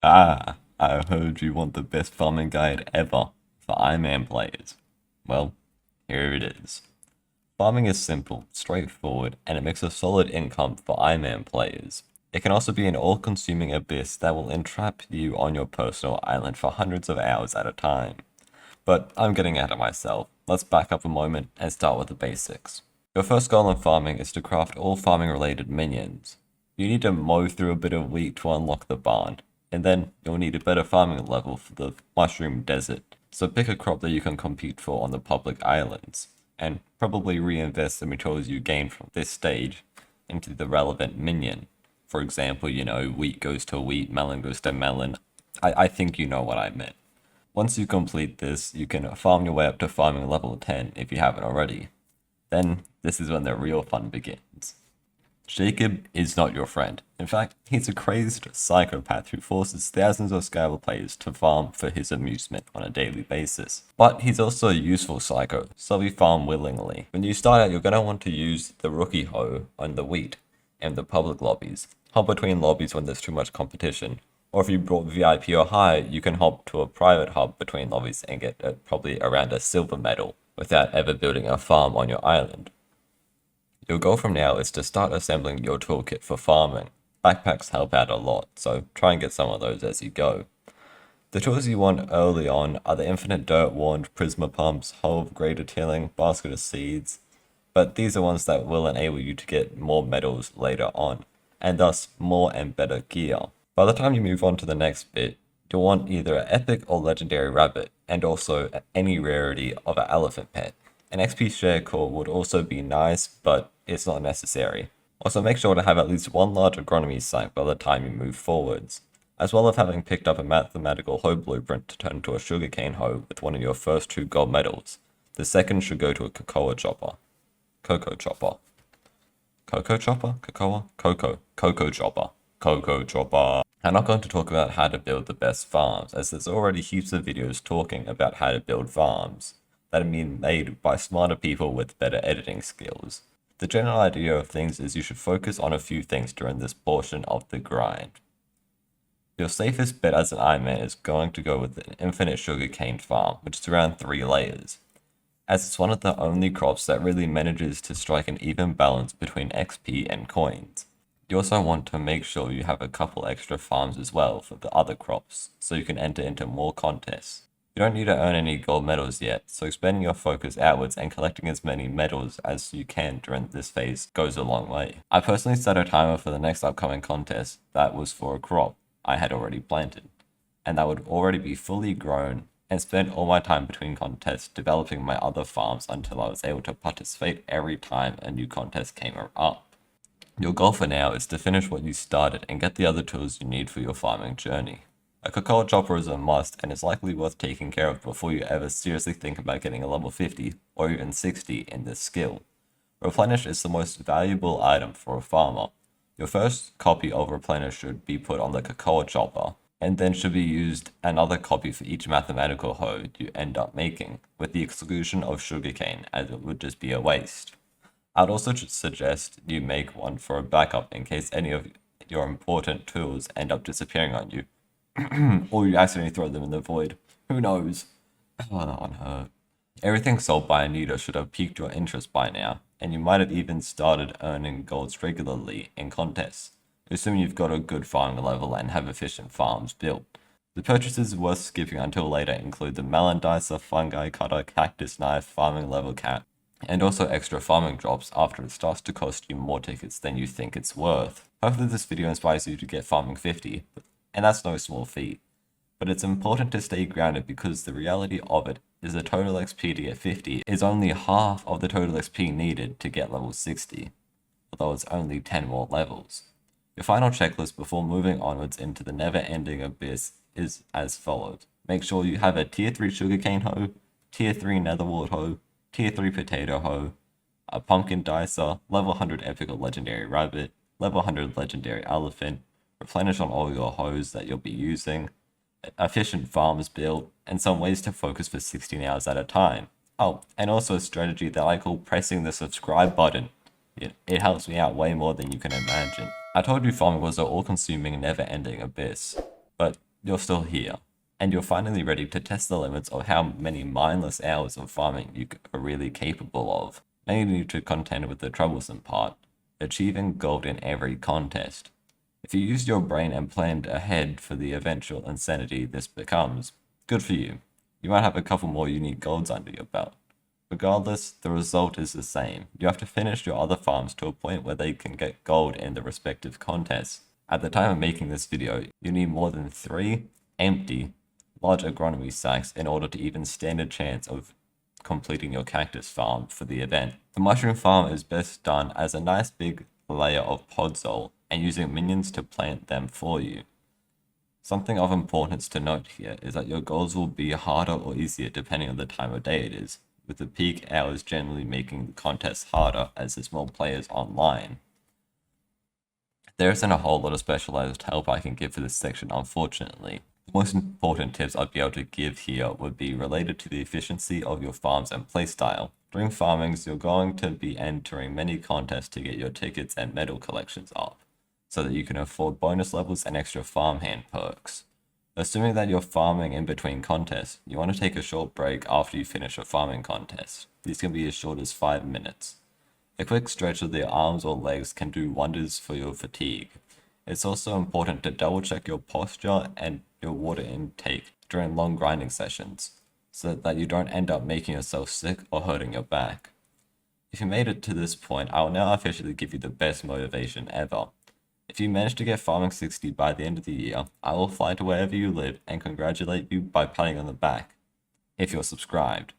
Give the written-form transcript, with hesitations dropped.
Ah, I heard you want the best farming guide ever for Ironman players. Well, here it is. Farming is simple, straightforward, and it makes a solid income for Ironman players. It can also be an all-consuming abyss that will entrap you on your personal island for hundreds of hours at a time. But I'm getting ahead of myself. Let's back up a moment and start with the basics. Your first goal in farming is to craft all farming related minions. You need to mow through a bit of wheat to unlock the barn, and then you'll need a better farming level for the mushroom desert. So pick a crop that you can compete for on the public islands, and probably reinvest the materials you gain from this stage into the relevant minion. For example, wheat goes to wheat, melon goes to melon. I think you know what I meant. Once you complete this, you can farm your way up to farming level 10 if you haven't already. Then, this is when the real fun begins. Jacob is not your friend. In fact, he's a crazed psychopath who forces thousands of Skyblock players to farm for his amusement on a daily basis. But he's also a useful psycho, so we farm willingly. When you start out, you're going to want to use the rookie hoe on the wheat and the public lobbies. Hop between lobbies when there's too much competition. Or if you brought VIP or higher, you can hop to a private hub between lobbies and get probably around a silver medal without ever building a farm on your island. Your goal from now is to start assembling your toolkit for farming. Backpacks help out a lot, so try and get some of those as you go. The tools you want early on are the infinite dirt wand, prisma pumps, hoe of greater tilling, basket of seeds, but these are ones that will enable you to get more medals later on, and thus more and better gear. By the time you move on to the next bit, you'll want either an epic or legendary rabbit, and also any rarity of an elephant pet. An XP share core would also be nice, but it's not necessary. Also make sure to have at least one large agronomy site by the time you move forwards, as well as having picked up a mathematical hoe blueprint to turn into a sugarcane hoe with one of your first two gold medals. The second should go to a cocoa chopper. Cocoa chopper. Cocoa chopper? Cocoa? Cocoa chopper. Cocoa chopper. I'm not going to talk about how to build the best farms, as there's already heaps of videos talking about how to build farms that are being made by smarter people with better editing skills. The general idea of things is you should focus on a few things during this portion of the grind. Your safest bet as an Ironman is going to go with an infinite sugarcane farm, which is around 3 layers, as it's one of the only crops that really manages to strike an even balance between XP and coins. You also want to make sure you have a couple extra farms as well for the other crops, so you can enter into more contests. You don't need to earn any gold medals yet, so expanding your focus outwards and collecting as many medals as you can during this phase goes a long way. I personally set a timer for the next upcoming contest that was for a crop I had already planted, and that would already be fully grown, and spent all my time between contests developing my other farms until I was able to participate every time a new contest came up. Your goal for now is to finish what you started and get the other tools you need for your farming journey. A cocoa chopper is a must and is likely worth taking care of before you ever seriously think about getting a level 50 or even 60 in this skill. Replenish is the most valuable item for a farmer. Your first copy of Replenish should be put on the cocoa chopper, and then should be used another copy for each mathematical hoe you end up making, with the exclusion of sugarcane, as it would just be a waste. I'd also suggest you make one for a backup in case any of your important tools end up disappearing on you, or you accidentally throw them in the void. Who knows? Oh, that one hurt. Everything sold by Anita should have piqued your interest by now, and you might have even started earning golds regularly in contests, assuming you've got a good farming level and have efficient farms built. The purchases worth skipping until later include the melon dicer, fungi cutter, cactus knife, farming level cap, and also extra farming drops after it starts to cost you more tickets than you think it's worth. Hopefully this video inspires you to get farming 50, and that's no small feat. But it's important to stay grounded because the reality of it is the total XP to get 50 is only half of the total XP needed to get level 60, although it's only 10 more levels. Your final checklist before moving onwards into the never-ending abyss is as follows. Make sure you have a tier 3 sugarcane hoe, tier 3 netherwort hoe, tier 3 potato hoe, a pumpkin dicer, level 100 epic or legendary rabbit, level 100 legendary elephant, replenish on all your hoes that you'll be using, efficient farms built, and some ways to focus for 16 hours at a time. Oh, and also a strategy that I call pressing the subscribe button. It helps me out way more than you can imagine. I told you farming was an all-consuming, never-ending abyss, but you're still here, and you're finally ready to test the limits of how many mindless hours of farming you are really capable of. Now you need to contend with the troublesome part, achieving gold in every contest. If you used your brain and planned ahead for the eventual insanity this becomes, good for you. You might have a couple more unique golds under your belt. Regardless, the result is the same. You have to finish your other farms to a point where they can get gold in the respective contests. At the time of making this video, you need more than 3 empty, large agronomy sacks in order to even stand a chance of completing your cactus farm for the event. The mushroom farm is best done as a nice big layer of podzol and using minions to plant them for you. Something of importance to note here is that your goals will be harder or easier depending on the time of day it is, with the peak hours generally making the contest harder as there's more players online. There isn't a whole lot of specialized help I can give for this section, unfortunately. The most important tips I'd be able to give here would be related to the efficiency of your farms and playstyle. During farmings, you're going to be entering many contests to get your tickets and medal collections up, so that you can afford bonus levels and extra farmhand perks. Assuming that you're farming in between contests, you want to take a short break after you finish a farming contest. These can be as short as 5 minutes. A quick stretch of the arms or legs can do wonders for your fatigue. It's also important to double check your posture and your water intake during long grinding sessions, so that you don't end up making yourself sick or hurting your back. If you made it to this point, I will now officially give you the best motivation ever. If you manage to get farming 60 by the end of the year, I will fly to wherever you live and congratulate you by patting on the back, if you're subscribed.